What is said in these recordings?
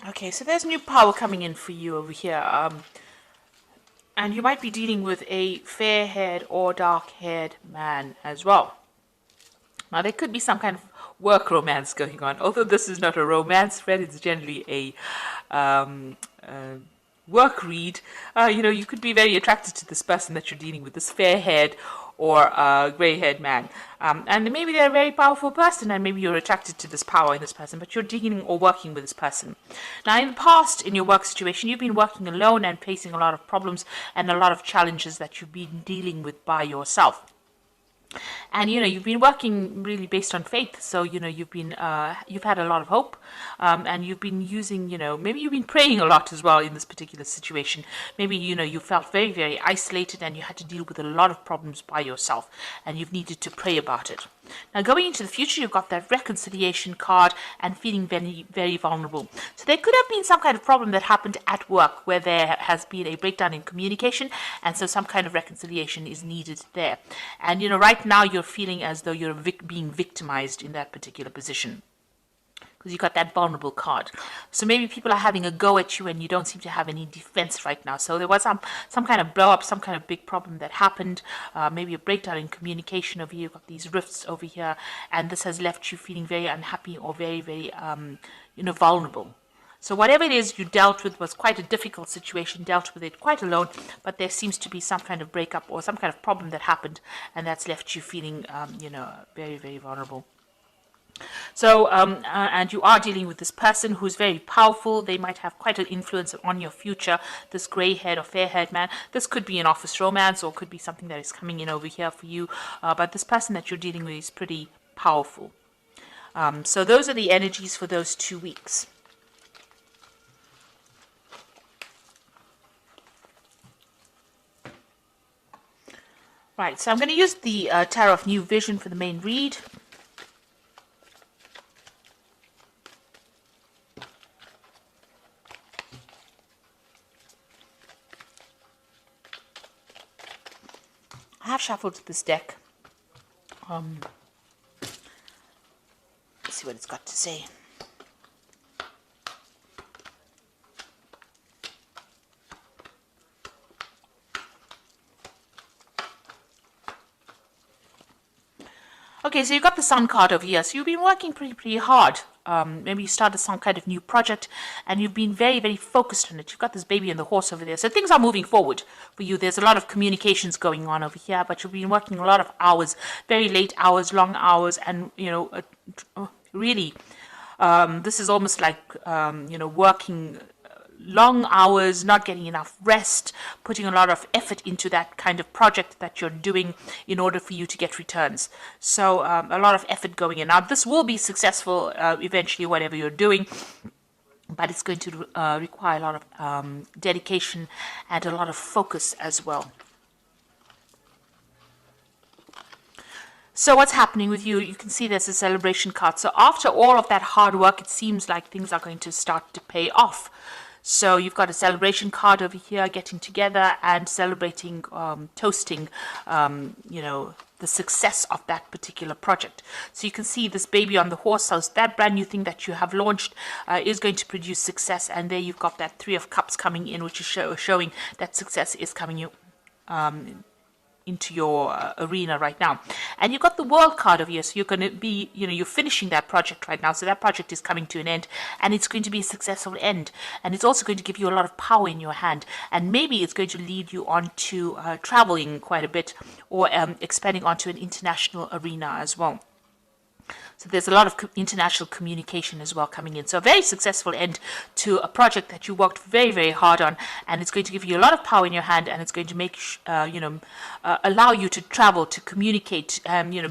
Okay, so there's new power coming in for you over here. And you might be dealing with a fair-haired or dark-haired man as well. Now, there could be some kind of work romance going on. Although this is not a romance thread, it's generally a work read. You could be very attracted to this person that you're dealing with, this fair-haired or gray-haired man. And maybe they're a very powerful person, and maybe you're attracted to this power in this person, but you're dealing or working with this person. Now, in the past, in your work situation, you've been working alone and facing a lot of problems and a lot of challenges that you've been dealing with by yourself. And you've been working really based on faith, so you've had a lot of hope, and you've been using, maybe you've been praying a lot as well in this particular situation. Maybe you felt very, very isolated and you had to deal with a lot of problems by yourself, and you've needed to pray about it. Now, going into the future, you've got that reconciliation card and feeling very, very vulnerable. So there could have been some kind of problem that happened at work where there has been a breakdown in communication, and so some kind of reconciliation is needed there. And right now you're feeling as though you're being victimized in that particular position, because you got that vulnerable card. So maybe people are having a go at you and you don't seem to have any defense right now. So there was some kind of blow up, some kind of big problem that happened, maybe a breakdown in communication over here. You've got these rifts over here, and this has left you feeling very unhappy or very, very, vulnerable. So whatever it is you dealt with was quite a difficult situation, dealt with it quite alone, but there seems to be some kind of breakup or some kind of problem that happened, and that's left you feeling, very, very vulnerable. So, and you are dealing with this person who's very powerful. They might have quite an influence on your future, this grey-haired or fair-haired man. This could be an office romance, or could be something that is coming in over here for you. But this person that you're dealing with is pretty powerful. So those are the energies for those 2 weeks. Right, so I'm going to use the Tarot of New Vision for the main read. I have shuffled this deck. Let's see what it's got to say. Okay, so you got the Sun card over here. So you've been working pretty hard. Maybe you started some kind of new project and you've been very, very focused on it. You've got this baby and the horse over there. So things are moving forward for you. There's a lot of communications going on over here, but you've been working a lot of hours, very late hours, long hours, and, really, this is almost like, working long hours, not getting enough rest, putting a lot of effort into that kind of project that you're doing in order for you to get returns. So a lot of effort going in. Now, this will be successful eventually, whatever you're doing, but it's going to require a lot of dedication and a lot of focus as well. So what's happening with you? You can see there's a celebration card. So after all of that hard work, it seems like things are going to start to pay off. So you've got a celebration card over here, getting together and celebrating, toasting, the success of that particular project. So you can see this baby on the horse. So that brand new thing that you have launched is going to produce success. And there you've got that 3 of Cups coming in, which is showing that success is coming into your arena right now. And you've got the World card over here, so you're going to be, you're finishing that project right now, so that project is coming to an end, and it's going to be a successful end, and it's also going to give you a lot of power in your hand, and maybe it's going to lead you on to traveling quite a bit, or expanding onto an international arena as well. So there's a lot of international communication as well coming in. So a very successful end to a project that you worked very, very hard on, and it's going to give you a lot of power in your hand, and it's going to make allow you to travel, to communicate,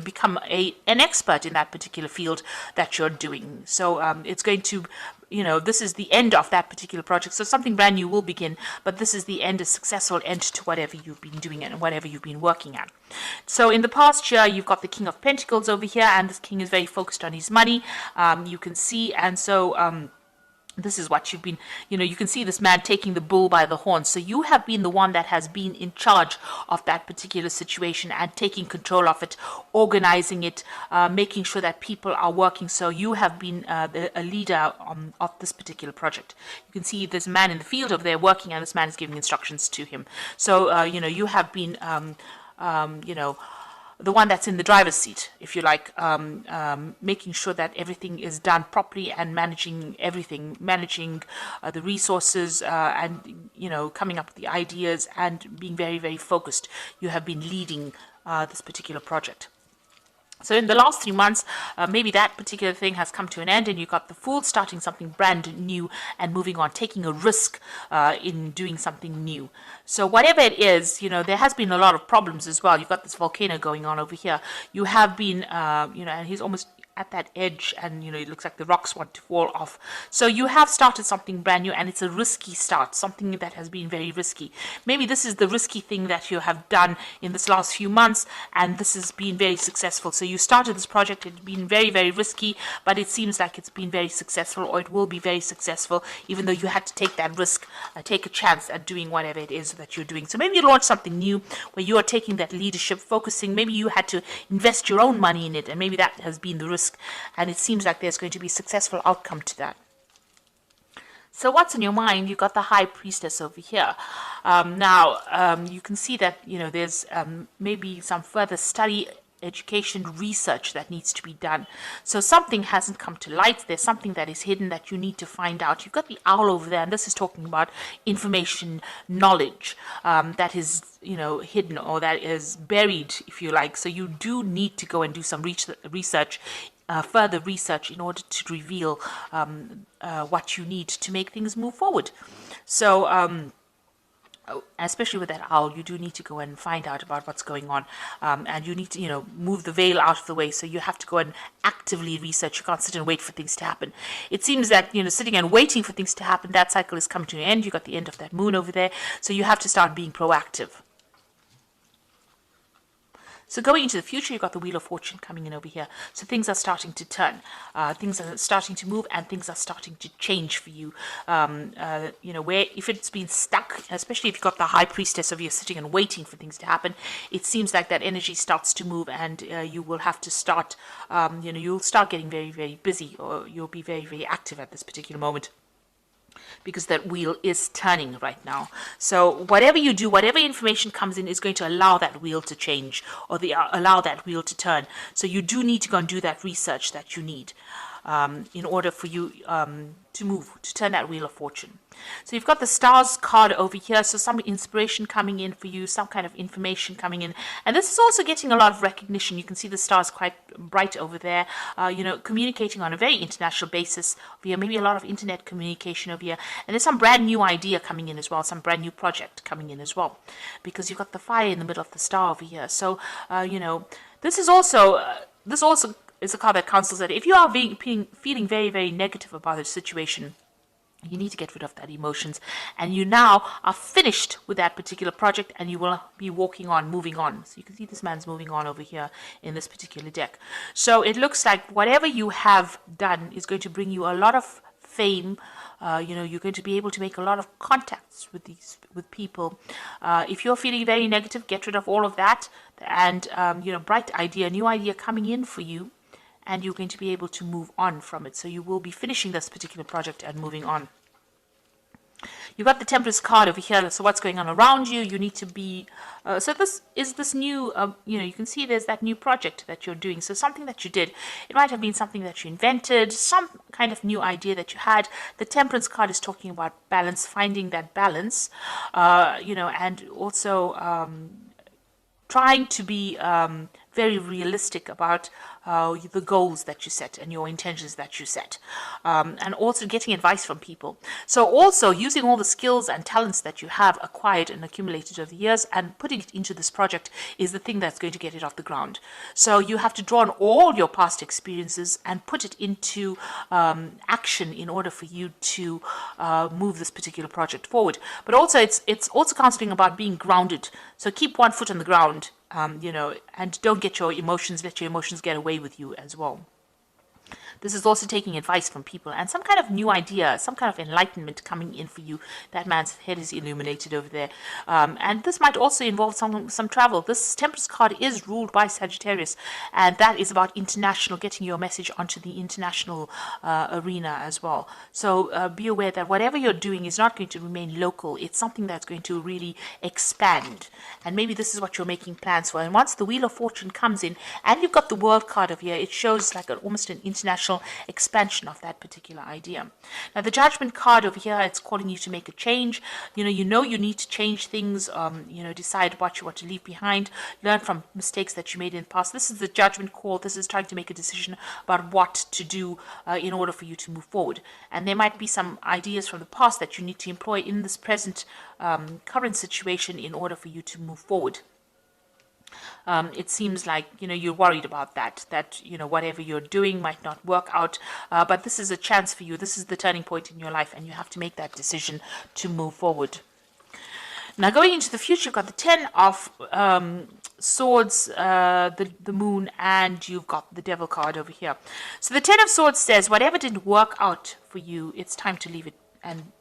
become an expert in that particular field that you're doing. So it's going to, this is the end of that particular project. So something brand new will begin, but this is the end, a successful end to whatever you've been doing and whatever you've been working at. So in the past year, you've got the King of Pentacles over here, and this king is very focused on his money. You can see, and so This is what you've been, you can see this man taking the bull by the horns. So you have been the one that has been in charge of that particular situation and taking control of it, organizing it, making sure that people are working. So you have been a leader of this particular project. You can see this man in the field over there working, and this man is giving instructions to him. So, you have been, the one that's in the driver's seat, if you like, making sure that everything is done properly and managing everything, managing the resources and, coming up with the ideas and being very, very focused. You have been leading this particular project. So in the last 3 months, maybe that particular thing has come to an end and you got the Fool starting something brand new and moving on, taking a risk in doing something new. So whatever it is, there has been a lot of problems as well. You've got this volcano going on over here. You have been, and he's almost at that edge, and it looks like the rocks want to fall off. So you have started something brand new, and it's a risky start, something that has been very risky. Maybe this is the risky thing that you have done in this last few months, and this has been very successful. So you started this project, it's been very, very risky, but it seems like it's been very successful, or it will be very successful, even though you had to take that risk, take a chance at doing whatever it is that you're doing. So maybe you launch something new where you are taking that leadership, focusing. Maybe you had to invest your own money in it, and maybe that has been the risk. And it seems like there's going to be a successful outcome to that. So what's in your mind? You've got the High Priestess over here. You can see that, there's maybe some further study, education, research that needs to be done. So something hasn't come to light. There's something that is hidden that you need to find out. You've got the Owl over there, and this is talking about information, knowledge that is, hidden, or that is buried, if you like. So you do need to go and do some research, further research, in order to reveal what you need to make things move forward. So especially with that owl, you do need to go and find out about what's going on, and you need to move the veil out of the way. So you have to go and actively research. You can't sit and wait for things to happen. It seems that sitting and waiting for things to happen, that cycle is coming to an end. You got the end of that moon over there, so you have to start being proactive. So going into the future, you've got the Wheel of Fortune coming in over here. So things are starting to turn, things are starting to move, and things are starting to change for you. Where if it's been stuck, especially if you've got the High Priestess over here sitting and waiting for things to happen, it seems like that energy starts to move, and you will have to start, you'll start getting very, very busy, or you'll be very, very active at this particular moment, because that wheel is turning right now. So whatever you do, whatever information comes in, is going to allow that wheel to change, or allow that wheel to turn. So you do need to go and do that research that you need in order for you to turn that Wheel of Fortune. So you've got the Stars card over here, so some inspiration coming in for you, some kind of information coming in, and this is also getting a lot of recognition. You can see the stars quite bright over there, communicating on a very international basis over here, maybe a lot of internet communication over here, and there's some brand new idea coming in as well, some brand new project coming in as well, because you've got the fire in the middle of the star over here. So this is also is a card that counsels that if you are feeling very, very negative about a situation, you need to get rid of that emotions, and you now are finished with that particular project, and you will be walking on, moving on. So you can see this man's moving on over here in this particular deck. So it looks like whatever you have done is going to bring you a lot of fame. You're going to be able to make a lot of contacts with people. If you're feeling very negative, get rid of all of that, and bright idea, new idea coming in for you, and you're going to be able to move on from it. So you will be finishing this particular project and moving on. You've got the Temperance card over here. So what's going on around you? You need to be... so this is this new... you can see there's that new project that you're doing. So something that you did. It might have been something that you invented, some kind of new idea that you had. The Temperance card is talking about balance, finding that balance, and also trying to be very realistic about the goals that you set and your intentions that you set, and also getting advice from people. So also using all the skills and talents that you have acquired and accumulated over the years and putting it into this project is the thing that's going to get it off the ground. So you have to draw on all your past experiences and put it into action in order for you to move this particular project forward. But also it's also counseling about being grounded. So keep one foot on the ground, and don't let your emotions get away with you as well. This is also taking advice from people and some kind of new idea, some kind of enlightenment coming in for you. That man's head is illuminated over there. And this might also involve some travel. This Temperance card is ruled by Sagittarius, and that is about international, getting your message onto the international arena as well. So be aware that whatever you're doing is not going to remain local. It's something that's going to really expand. And maybe this is what you're making plans for. And once the Wheel of Fortune comes in, and you've got the World card over here, it shows like almost an international expansion of that particular idea. Now, the Judgment card over here, it's calling you to make a change. You need to change things, decide what you want to leave behind, learn from mistakes that you made in the past. This is the Judgment call. This is trying to make a decision about what to do in order for you to move forward. And there might be some ideas from the past that you need to employ in this present current situation in order for you to move forward. It seems like you're worried about that whatever you're doing might not work out, but this is a chance for you. This is the turning point in your life, and you have to make that decision to move forward. Now, going into the future, you've got the 10 of Swords, the Moon, and you've got the Devil card over here. So the 10 of Swords says whatever didn't work out for you, it's time to leave it and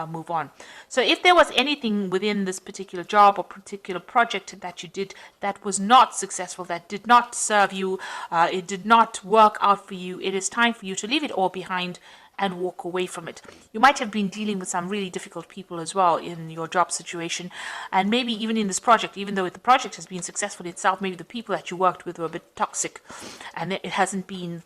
move on. So if there was anything within this particular job or particular project that you did that was not successful, that did not serve you, it did not work out for you, it is time for you to leave it all behind and walk away from it. You might have been dealing with some really difficult people as well in your job situation, and maybe even in this project, even though the project has been successful itself, maybe the people that you worked with were a bit toxic, and it hasn't been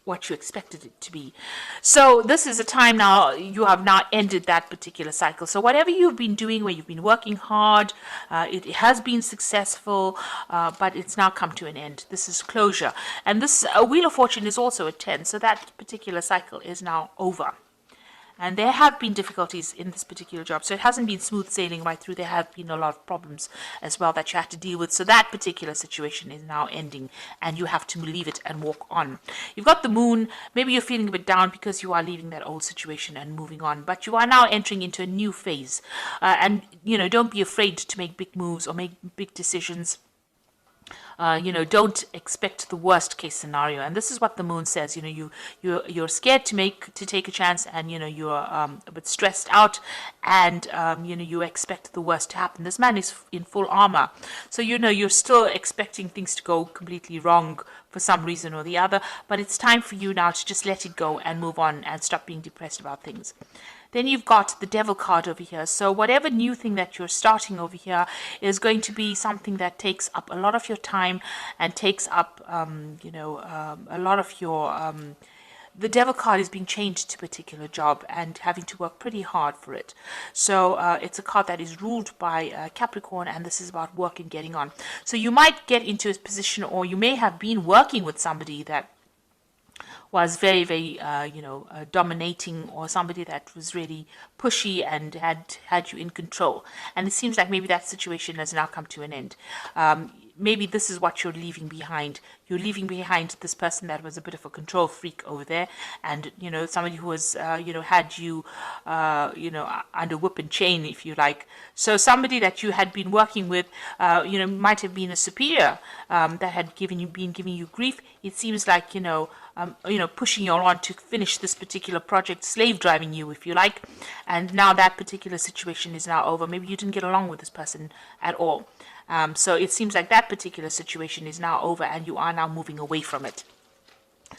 what you expected it to be. So this is a time now, you have now ended that particular cycle. So whatever you've been doing, where you've been working hard, it has been successful, but it's now come to an end. This is closure. And this Wheel of Fortune is also a 10, so that particular cycle is now over. And there have been difficulties in this particular job. So it hasn't been smooth sailing right through. There have been a lot of problems as well that you have to deal with. So that particular situation is now ending, and you have to leave it and walk on. You've got the Moon. Maybe you're feeling a bit down because you are leaving that old situation and moving on. But you are now entering into a new phase. And don't be afraid to make big moves or make big decisions. Don't expect the worst case scenario. And this is what the Moon says. You're scared to take a chance, and you're a bit stressed out, and you expect the worst to happen. This man is in full armor, so you're still expecting things to go completely wrong for some reason or the other. But it's time for you now to just let it go and move on and stop being depressed about things. Then you've got the Devil card over here. So whatever new thing that you're starting over here is going to be something that takes up a lot of your time and takes up, a lot of your... the Devil card is being changed to a particular job and having to work pretty hard for it. So it's a card that is ruled by Capricorn, and this is about work and getting on. So you might get into a position, or you may have been working with somebody that was very, very, dominating, or somebody that was really pushy and had you in control. And it seems like maybe that situation has now come to an end. Maybe this is what you're leaving behind. You're leaving behind this person that was a bit of a control freak over there, and somebody who was had you under whip and chain, if you like. So somebody that you had been working with might have been a superior that had been giving you grief. It seems like pushing you on to finish this particular project, slave driving you, if you like. And now that particular situation is now over. Maybe you didn't get along with this person at all. So it seems like that particular situation is now over, and you are now moving away from it.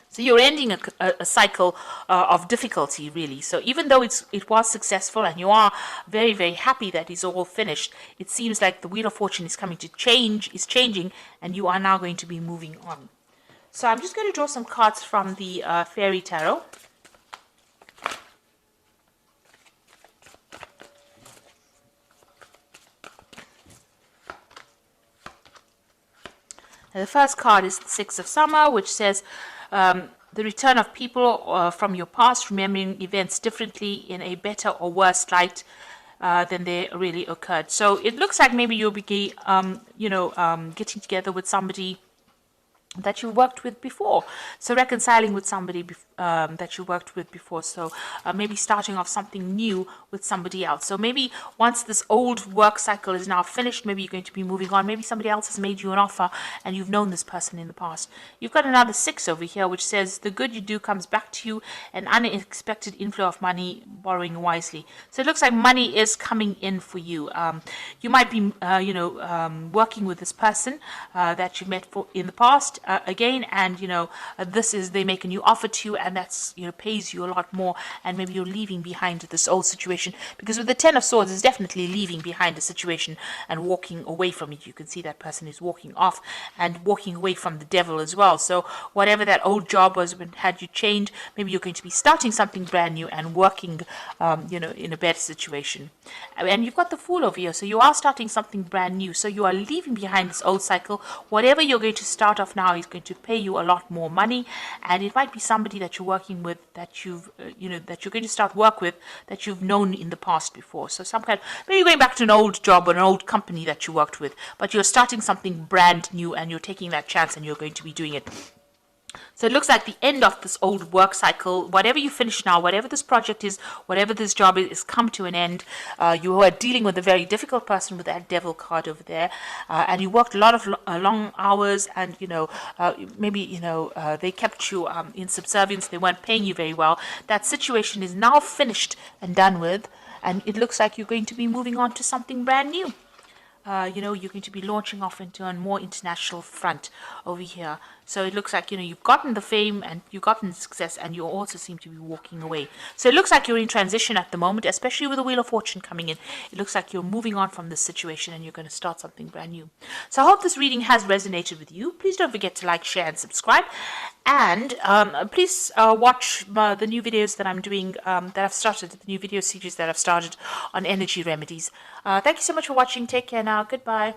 So you're ending a cycle of difficulty, really. So even though it was successful and you are very, very happy that it's all finished, it seems like the Wheel of Fortune is changing, and you are now going to be moving on. So I'm just going to draw some cards from the Fairy Tarot. The first card is the Six of Summer, which says the return of people from your past, remembering events differently in a better or worse light than they really occurred. So it looks like maybe you'll be, getting together with somebody that you worked with before. So reconciling with somebody that you worked with before. So maybe starting off something new with somebody else. So maybe once this old work cycle is now finished, maybe you're going to be moving on. Maybe somebody else has made you an offer and you've known this person in the past. You've got another 6 over here, which says the good you do comes back to you, an unexpected inflow of money, borrowing wisely. So it looks like money is coming in for you. You might be, working with this person that you met in the past again, and they make a new offer to you, and that's pays you a lot more, and maybe you're leaving behind this old situation, because with the 10 of Swords is definitely leaving behind a situation and walking away from it. You can see that person is walking off and walking away from the devil as well. So whatever that old job was when had you chained, maybe you're going to be starting something brand new and working in a better situation. And you've got the Fool over here, so you are starting something brand new, so you are leaving behind this old cycle. Whatever you're going to start off now is going to pay you a lot more money, and it might be somebody that you're working with that that you're going to start work with that you've known in the past before. So some kind, maybe going back to an old job or an old company that you worked with, but you're starting something brand new and you're taking that chance and you're going to be doing it. So it looks like the end of this old work cycle. Whatever you finish now, whatever this project is, whatever this job is come to an end. You are dealing with a very difficult person with that devil card over there, and you worked a lot of long hours, and they kept you in subservience. They weren't paying you very well. That situation is now finished and done with, and it looks like you're going to be moving on to something brand new. You're going to be launching off into a more international front over here. So it looks like, you've gotten the fame and you've gotten the success, and you also seem to be walking away. So it looks like you're in transition at the moment, especially with the Wheel of Fortune coming in. It looks like you're moving on from this situation and you're going to start something brand new. So I hope this reading has resonated with you. Please don't forget to like, share, and subscribe. And please watch the new videos that I'm doing, that I've started, the new video series that I've started on energy remedies. Thank you so much for watching. Take care now. Goodbye.